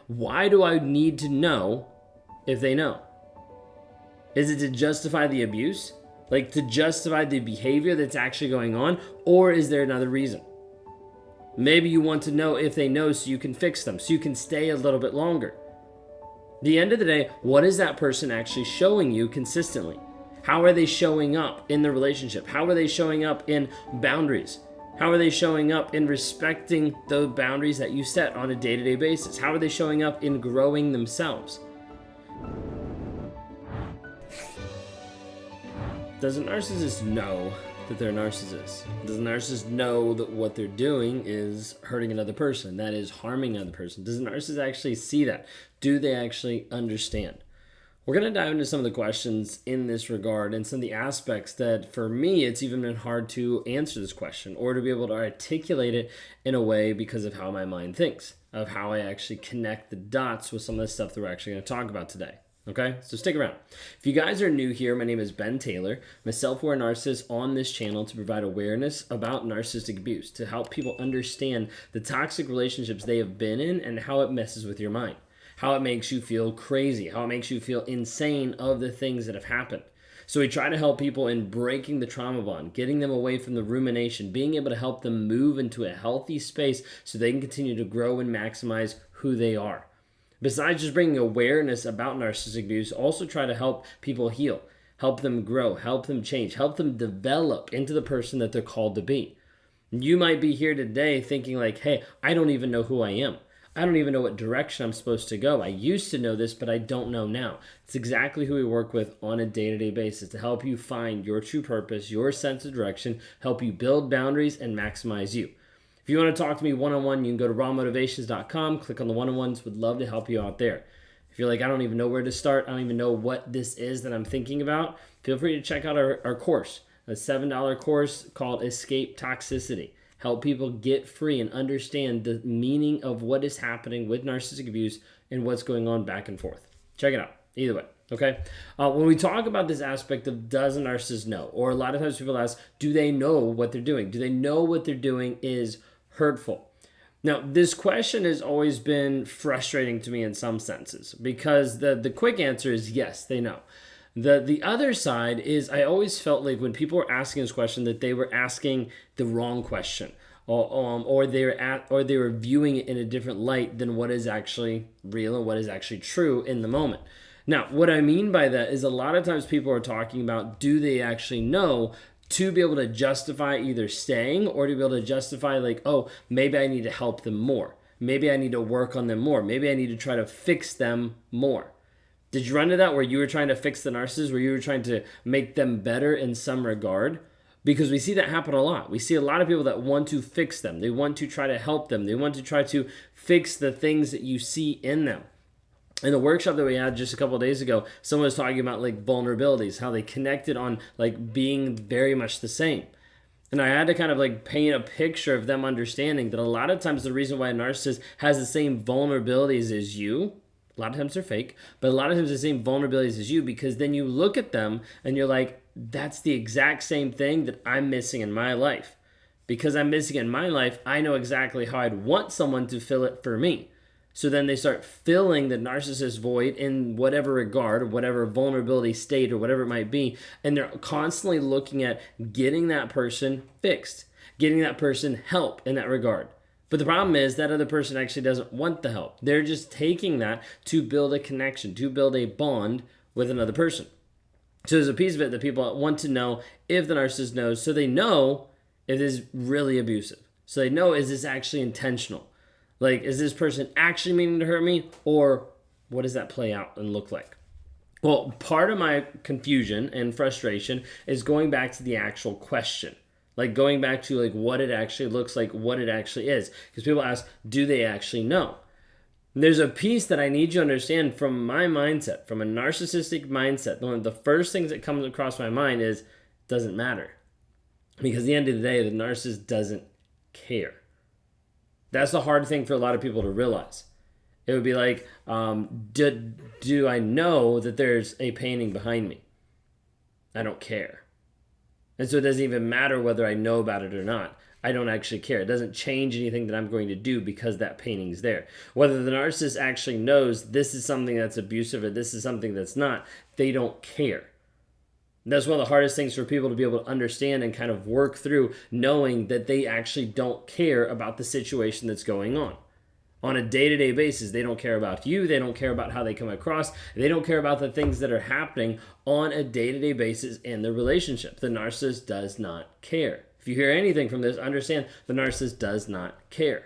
Why do I need to know if they know? Is it to justify the abuse? Like to justify the behavior that's actually going on? Or is there another reason? Maybe you want to know if they know so you can fix them, so you can stay a little bit longer. At the end of the day, what is that person actually showing you consistently? How are they showing up in the relationship? How are they showing up in boundaries? How are they showing up in respecting the boundaries that you set on a day-to-day basis? How are they showing up in growing themselves? Does a narcissist know that they're a narcissist? Does a narcissist know that what they're doing is hurting another person, that is harming another person? Does a narcissist actually see that? Do they actually understand? We're going to dive into some of the questions in this regard and some of the aspects that, for me, it's even been hard to answer this question or to be able to articulate it in a way because of how my mind thinks, of how I actually connect the dots with some of the stuff that we're actually going to talk about today. Okay, so stick around. If you guys are new here, my name is Ben Taylor. I'm a self-aware narcissist on this channel to provide awareness about narcissistic abuse, to help people understand the toxic relationships they have been in and how it messes with your mind, how it makes you feel crazy, how it makes you feel insane of the things that have happened. So we try to help people in breaking the trauma bond, getting them away from the rumination, being able to help them move into a healthy space so they can continue to grow and maximize who they are. Besides just bringing awareness about narcissistic abuse, also try to help people heal, help them grow, help them change, help them develop into the person that they're called to be. You might be here today thinking like, hey, I don't even know who I am. I don't even know what direction I'm supposed to go. I used to know this, but I don't know now. It's exactly who we work with on a day-to-day basis to help you find your true purpose, your sense of direction, help you build boundaries and maximize you. If you want to talk to me one-on-one, you can go to rawmotivations.com, click on the one-on-ones. Would love to help you out there. If you're like, I don't even know where to start, I don't even know what this is that I'm thinking about, feel free to check out our course, a $7 course called Escape Toxicity. Help people get free and understand the meaning of what is happening with narcissistic abuse and what's going on back and forth. Check it out. Either way, okay? When we talk about this aspect of does a narcissist know, or a lot of times people ask, do they know what they're doing? Do they know what they're doing is hurtful? Now, this question has always been frustrating to me in some senses because the quick answer is yes, they know. The other side is I always felt like when people were asking this question that they were asking the wrong question, or they were viewing it in a different light than what is actually real and what is actually true in the moment. Now, what I mean by that is a lot of times people are talking about, do they actually know, to be able to justify either staying or to be able to justify like, oh, maybe I need to help them more. Maybe I need to work on them more. Maybe I need to try to fix them more. Did you run into that where you were trying to fix the narcissist, where you were trying to make them better in some regard? Because we see that happen a lot. We see a lot of people that want to fix them. They want to try to help them. They want to try to fix the things that you see in them. In the workshop that we had just a couple of days ago, someone was talking about like vulnerabilities, how they connected on like being very much the same. And I had to kind of like paint a picture of them understanding that a lot of times the reason why a narcissist has the same vulnerabilities as you, a lot of times they're fake, but a lot of times the same vulnerabilities as you, because then you look at them and you're like, that's the exact same thing that I'm missing in my life. Because I'm missing it in my life, I know exactly how I'd want someone to fill it for me. So then they start filling the narcissist void in whatever regard, or whatever vulnerability state, or whatever it might be. And they're constantly looking at getting that person fixed, getting that person help in that regard. But the problem is that other person actually doesn't want the help. They're just taking that to build a connection, to build a bond with another person. So there's a piece of it that people want to know if the narcissist knows, so they know if it is really abusive. So they know, is this actually intentional? Like, is this person actually meaning to hurt me, or what does that play out and look like? Well, part of my confusion and frustration is going back to the actual question. Like going back to like what it actually looks like, what it actually is. Because people ask, do they actually know? And there's a piece that I need you to understand from my mindset, from a narcissistic mindset. One of the first things that comes across my mind is, doesn't matter. Because at the end of the day, the narcissist doesn't care. That's the hard thing for a lot of people to realize. It would be like, do I know that there's a painting behind me? I don't care. And so it doesn't even matter whether I know about it or not. I don't actually care. It doesn't change anything that I'm going to do because that painting's there. Whether the narcissist actually knows this is something that's abusive or this is something that's not, they don't care. That's one of the hardest things for people to be able to understand and kind of work through, knowing that they actually don't care about the situation that's going on. On a day-to-day basis, they don't care about you. They don't care about how they come across. They don't care about the things that are happening on a day-to-day basis in the relationship. The narcissist does not care. If you hear anything from this, understand the narcissist does not care.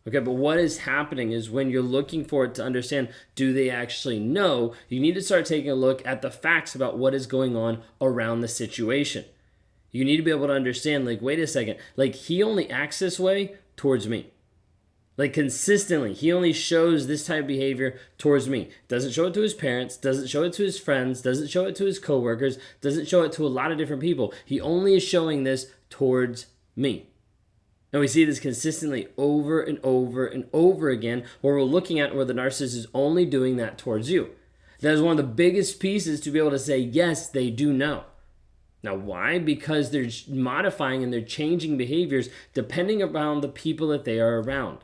Okay, but what is happening is when you're looking for it to understand, do they actually know? You need to start taking a look at the facts about what is going on around the situation. You need to be able to understand, like, wait a second, like, he only acts this way towards me. Like, consistently, he only shows this type of behavior towards me. Doesn't show it to his parents, doesn't show it to his friends, doesn't show it to his coworkers, doesn't show it to a lot of different people. He only is showing this towards me. And we see this consistently over and over and over again, where we're looking at where the narcissist is only doing that towards you. That is one of the biggest pieces to be able to say, yes, they do know. Now, why? Because they're modifying and they're changing behaviors depending upon the people that they are around.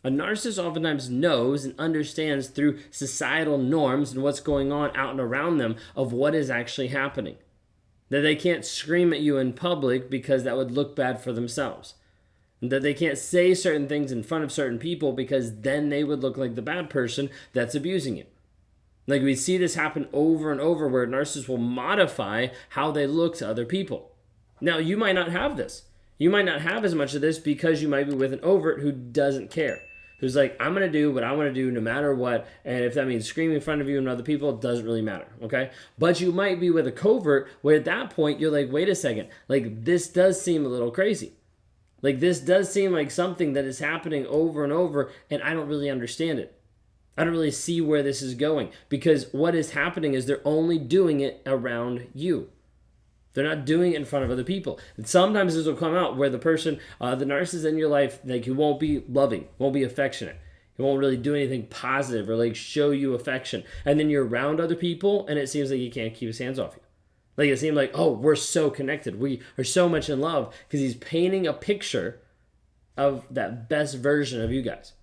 A narcissist oftentimes knows and understands through societal norms and what's going on out and around them of what is actually happening. That they can't scream at you in public because that would look bad for themselves. That they can't say certain things in front of certain people because then they would look like the bad person that's abusing you. Like, we see this happen over and over where narcissists will modify how they look to other people. Now, you might not have this. You might not have as much of this because you might be with an overt who doesn't care. Who's like, I'm going to do what I want to do no matter what, and if that means screaming in front of you and other people, it doesn't really matter, okay? But you might be with a covert where at that point you're like, wait a second, like, this does seem a little crazy. Like, this does seem like something that is happening over and over, and I don't really understand it. I don't really see where this is going, because what is happening is they're only doing it around you. They're not doing it in front of other people. And sometimes this will come out where the person, the narcissist in your life, like, he won't be loving, won't be affectionate. He won't really do anything positive or like show you affection. And then you're around other people and it seems like he can't keep his hands off you. Like, it seemed like, oh, we're so connected. We are so much in love because he's painting a picture of that best version of you guys.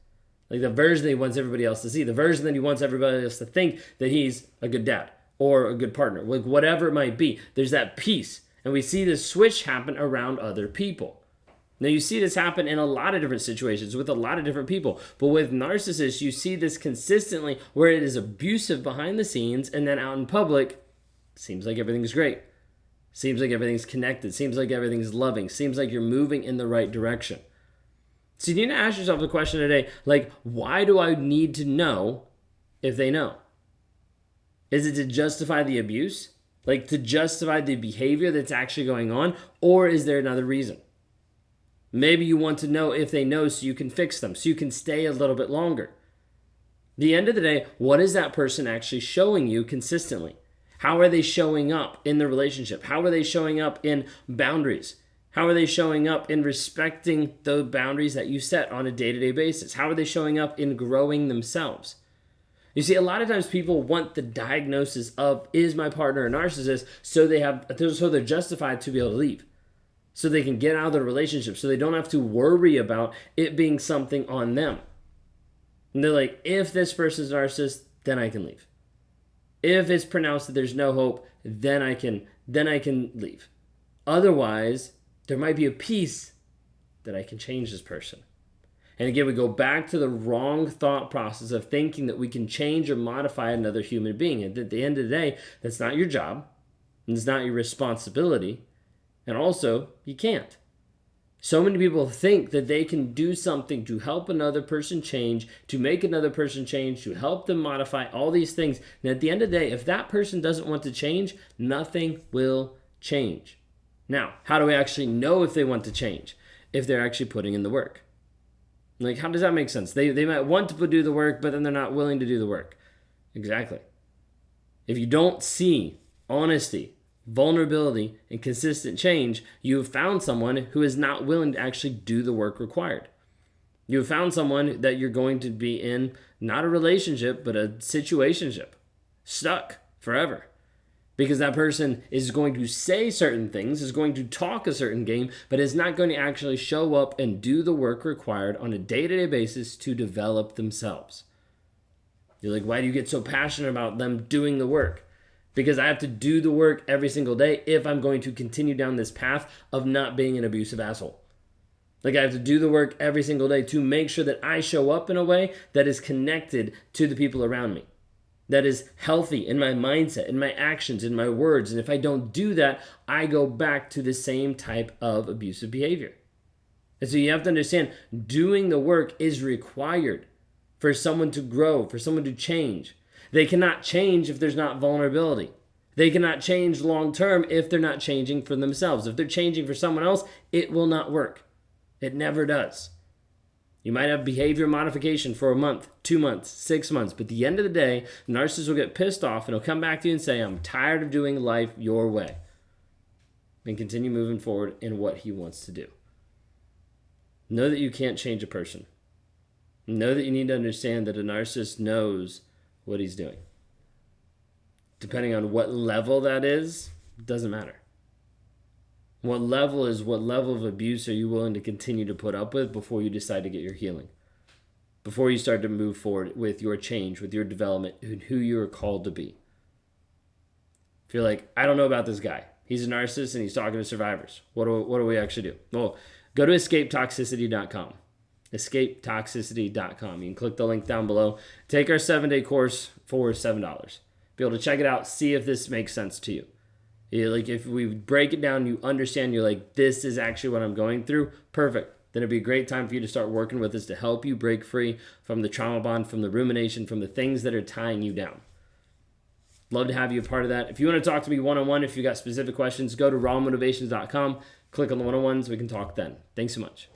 Like, the version that he wants everybody else to see. The version that he wants everybody else to think that he's a good dad or a good partner. Like, whatever it might be. There's that piece. And we see this switch happen around other people. Now, you see this happen in a lot of different situations with a lot of different people. But with narcissists, you see this consistently where it is abusive behind the scenes, and then out in public, seems like everything's great. Seems like everything's connected. Seems like everything's loving. Seems like you're moving in the right direction. So you need to ask yourself the question today, like, why do I need to know if they know? Is it to justify the abuse? Like, to justify the behavior that's actually going on? Or is there another reason? Maybe you want to know if they know so you can fix them, so you can stay a little bit longer. At the end of the day, what is that person actually showing you consistently? How are they showing up in the relationship? How are they showing up in boundaries? How are they showing up in respecting the boundaries that you set on a day-to-day basis? How are they showing up in growing themselves? You see, a lot of times people want the diagnosis of, is my partner a narcissist, so they're justified to be able to leave. So they can get out of the relationship, so they don't have to worry about it being something on them. And they're like, if this person's a narcissist, then I can leave. If it's pronounced that there's no hope, then I can leave. Otherwise, there might be a piece that I can change this person. And again, we go back to the wrong thought process of thinking that we can change or modify another human being. And at the end of the day, that's not your job. And it's not your responsibility. And also, you can't. So many people think that they can do something to help another person change, to make another person change, to help them modify all these things. And at the end of the day, if that person doesn't want to change, nothing will change. Now, how do we actually know if they want to change? If they're actually putting in the work. Like, how does that make sense? They might want to do the work, but then they're not willing to do the work. Exactly. If you don't see honesty, vulnerability, and consistent change, you have found someone who is not willing to actually do the work required. You have found someone that you're going to be in, not a relationship, but a situationship. Stuck forever. Because that person is going to say certain things, is going to talk a certain game, but is not going to actually show up and do the work required on a day-to-day basis to develop themselves. You're like, why do you get so passionate about them doing the work? Because I have to do the work every single day if I'm going to continue down this path of not being an abusive asshole. Like I have to do the work every single day to make sure that I show up in a way that is connected to the people around me, that is healthy in my mindset, in my actions, in my words. And if I don't do that, I go back to the same type of abusive behavior. And so you have to understand, doing the work is required for someone to grow, for someone to change. They cannot change if there's not vulnerability. They cannot change long term if they're not changing for themselves. If they're changing for someone else, it will not work. It never does. You might have behavior modification for a month, 2 months, 6 months, but at the end of the day, the narcissist will get pissed off and he'll come back to you and say, I'm tired of doing life your way. And continue moving forward in what he wants to do. Know that you can't change a person. Know that you need to understand that a narcissist knows what he's doing. Depending on what level that is, it doesn't matter. What level of abuse are you willing to continue to put up with before you decide to get your healing? Before you start to move forward with your change, with your development, and who you are called to be. If you're like, I don't know about this guy. He's a narcissist and he's talking to survivors. What do we actually do? Well, go to escapetoxicity.com. escapetoxicity.com. You can click the link down below. Take our 7-day course for $7. Be able to check it out, see if this makes sense to you. Like if we break it down, you understand, you're like, this is actually what I'm going through, perfect. Then it'd be a great time for you to start working with us to help you break free from the trauma bond, from the rumination, from the things that are tying you down. Love to have you a part of that. If you want to talk to me one-on-one, if you got specific questions, go to rawmotivations.com, click on the one-on-ones, we can talk then. Thanks so much.